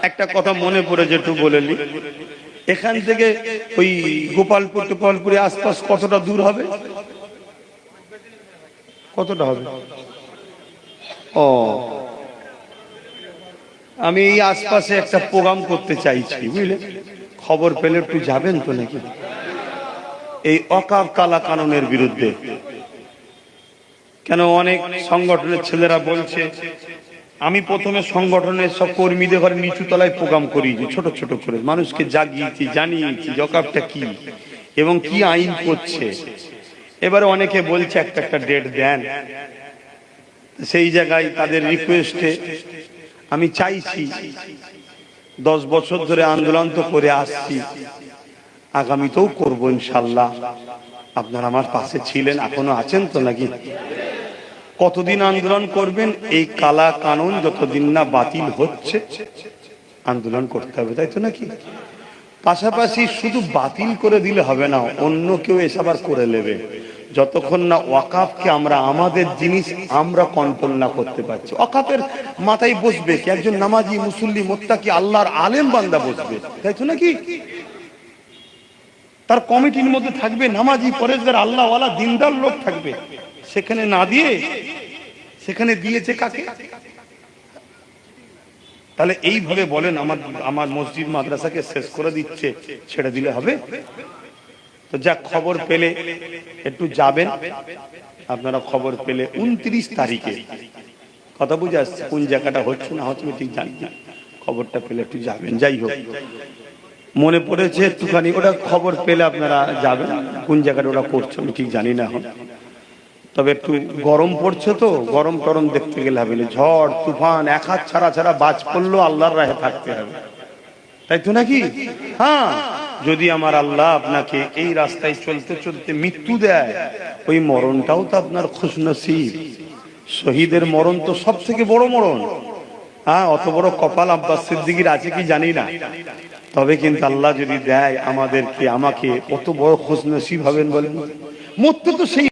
একটা কথা মনে পড়েছে, একটু বলে নি। এখান থেকে ওই গোপালপুর টোপালপুরে আশপাশ কতটা দূর হবে? কতটা হবে? ও, আমি এই আশপাশে একটা প্রোগ্রাম করতে চাইছি, বুঝলে? খবর পেলে একটু যাবেন তো নাকি? এই অকাপ কালা কানুনের বিরুদ্ধে। কেন অনেক সংগঠনের ছেলেরা বলছে, আমি প্রথমে সংগঠনের সব কর্মীদের ঘরে নিচু তলায় প্রোগ্রাম করিয়েছি, ছোট ছোট করে মানুষকে জাগিয়েছি, জানিয়েছি অকাপটা কি এবং কি আইন করছে। এবারে অনেকে বলছে একটা একটা ডেট দেন। সেই জায়গায় তাদের রিকোয়েস্টে আমি চাইছি, 10 বছর ধরে আন্দোলন তো করে আসছি, আগামীতেও করবো ইনশাল্লাহ। আপনারা আমার পাশে ছিলেন, এখনো আছেন তো নাকি? কতদিন আন্দোলন করবেন? এই কালা কানুন যতদিন না বাতিল হচ্ছে আন্দোলন করতে হবে, তাই তো নাকি? পাশাপাশি শুধু বাতিল করে দিলে হবে না, অন্য কেউ এসব আর করে নেবে। যতক্ষণ না ওয়াকাফকে আমরা আমাদের জিনিস আমরা কন্ট্রোল না করতে পারছি। ওয়াকাফের মাথায় বসবে কি? একজন নামাজি মুসল্লি মুত্তাকি আল্লাহর আলেম বান্দা বসবে, তাই তো নাকি? তার কমিটির মধ্যে থাকবে নামাজি পরেশগার আল্লাহওয়ালা দিনদার লোক থাকবে। সেখানে না দিয়ে সেখানে দিয়েছে কাকে? তাহলে এইভাবে বলেন আমার মসজিদ মাদ্রাসাকে শেষ করে দিচ্ছে, ছেড়ে দিলে হবে? তো যা খবর পেলে একটু যাবেন আপনারা। খবর পেলে 29 তারিখে, কথা বুঝে আসছে, কোন জায়গাটা হচ্ছে না হচ্ছে ঠিক জানি না, খবরটা পেলে একটু যাবেন। যাই হোক, মনে পড়েছে একটুখানি, ওটা খবর পেলে আপনারা যাবেন। কোন জায়গাটা ওরা করছে আমি ঠিক জানি না এখন। তবে একটু গরম পড়ছে তো, গরম টরম দেখতে গেলে হবে না। ঝড় তুফান এক হাত ছাড়া ছাড়া বাজ পড়লেও আল্লাহর রাহে থাকতে হবে, তাই তো নাকি? হ্যাঁ, যদি আমার আল্লাহ আপনাকে এই রাস্তায় চলতে চলতে মৃত্যু দেয়, ওই মরণটাও তো আপনার খুশনসিব। শহীদের মরণ তো সব থেকে বড় মরণ। হ্যাঁ, অত বড় কপাল আব্বাস সিদ্দিকীর আছে কি জানি না, তবে কিন্তু আল্লাহ যদি দেয় আমাদেরকে, আমাকে, কত বড় খুশনসিব হবেন বলেন। মরতে তো সেই